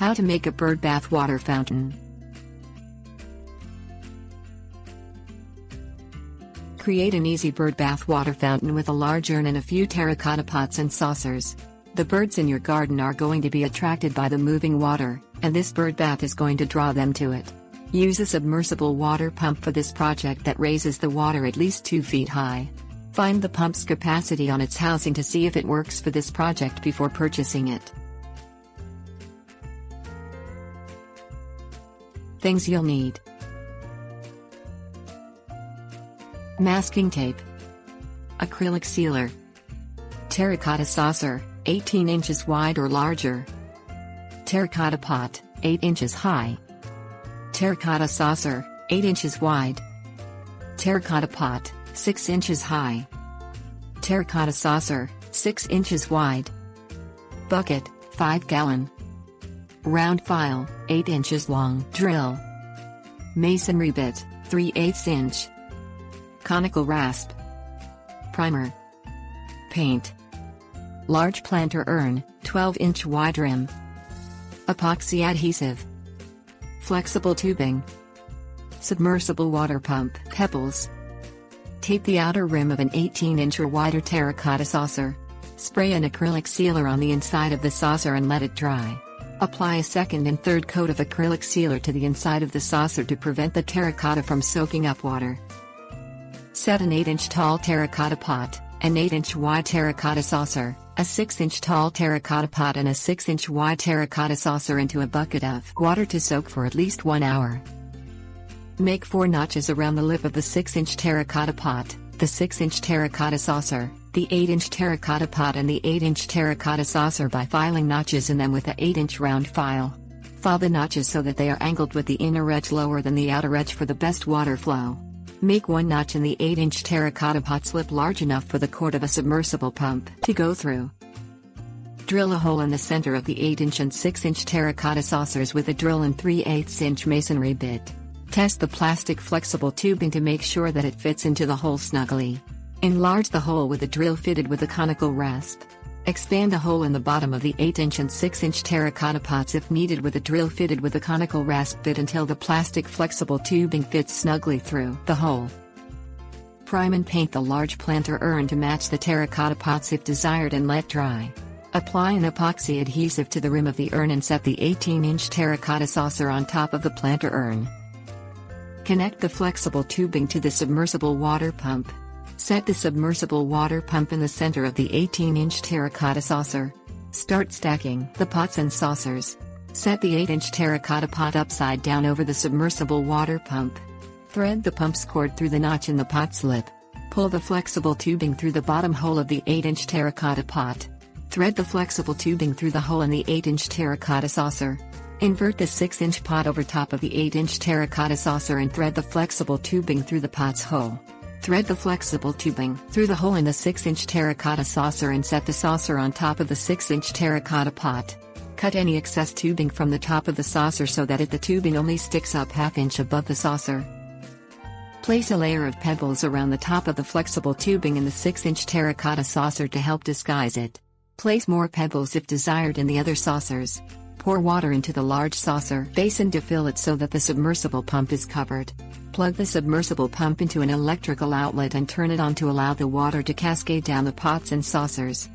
How to make a bird bath water fountain. Create an easy bird bath water fountain with a large urn and a few terracotta pots and saucers. The birds in your garden are going to be attracted by the moving water, and this bird bath is going to draw them to it. Use a submersible water pump for this project that raises the water at least 2 feet high. Find the pump's capacity on its housing to see if it works for this project before purchasing it. Things you'll need: masking tape, acrylic sealer, terracotta saucer, 18 inches wide or larger, terracotta pot, 8 inches high, terracotta saucer, 8 inches wide, terracotta pot, 6 inches high, terracotta saucer, 6 inches wide, bucket, 5-gallon, round file, 8 inches long, drill, masonry bit, 3/8 inch, conical rasp, primer, paint, large planter urn, 12-inch wide rim, epoxy adhesive, flexible tubing, submersible water pump, pebbles. Tape the outer rim of an 18-inch or wider terracotta saucer. Spray an acrylic sealer on the inside of the saucer and let it dry. Apply a second and third coat of acrylic sealer to the inside of the saucer to prevent the terracotta from soaking up water. Set an 8-inch tall terracotta pot, an 8-inch wide terracotta saucer, a 6-inch tall terracotta pot and a 6-inch wide terracotta saucer into a bucket of water to soak for at least 1 hour. Make 4 notches around the lip of the 6-inch terracotta pot, the 6-inch terracotta saucer, the 8-inch terracotta pot and the 8-inch terracotta saucer by filing notches in them with a 8-inch round file. File the notches so that they are angled with the inner edge lower than the outer edge for the best water flow. Make 1 notch in the 8-inch terracotta pot slip large enough for the cord of a submersible pump to go through. Drill a hole in the center of the 8-inch and 6-inch terracotta saucers with a drill and 3/8 inch masonry bit. Test the plastic flexible tubing to make sure that it fits into the hole snugly. Enlarge the hole with a drill fitted with a conical rasp. Expand the hole in the bottom of the 8-inch and 6-inch terracotta pots if needed with a drill fitted with a conical rasp bit until the plastic flexible tubing fits snugly through the hole. Prime and paint the large planter urn to match the terracotta pots if desired and let dry. Apply an epoxy adhesive to the rim of the urn and set the 18-inch terracotta saucer on top of the planter urn. Connect the flexible tubing to the submersible water pump. Set the submersible water pump in the center of the 18-inch terracotta saucer. Start stacking the pots and saucers. Set the 8-inch terracotta pot upside down over the submersible water pump. Thread the pump's cord through the notch in the pot's lip. Pull the flexible tubing through the bottom hole of the 8-inch terracotta pot. Thread the flexible tubing through the hole in the 8-inch terracotta saucer. Invert the 6-inch pot over top of the 8-inch terracotta saucer and thread the flexible tubing through the pot's hole. Thread the flexible tubing through the hole in the 6-inch terracotta saucer and set the saucer on top of the 6-inch terracotta pot. Cut any excess tubing from the top of the saucer so that the tubing only sticks up ½ inch above the saucer. Place a layer of pebbles around the top of the flexible tubing in the 6-inch terracotta saucer to help disguise it. Place more pebbles if desired in the other saucers. Pour water into the large saucer basin to fill it so that the submersible pump is covered. Plug the submersible pump into an electrical outlet and turn it on to allow the water to cascade down the pots and saucers.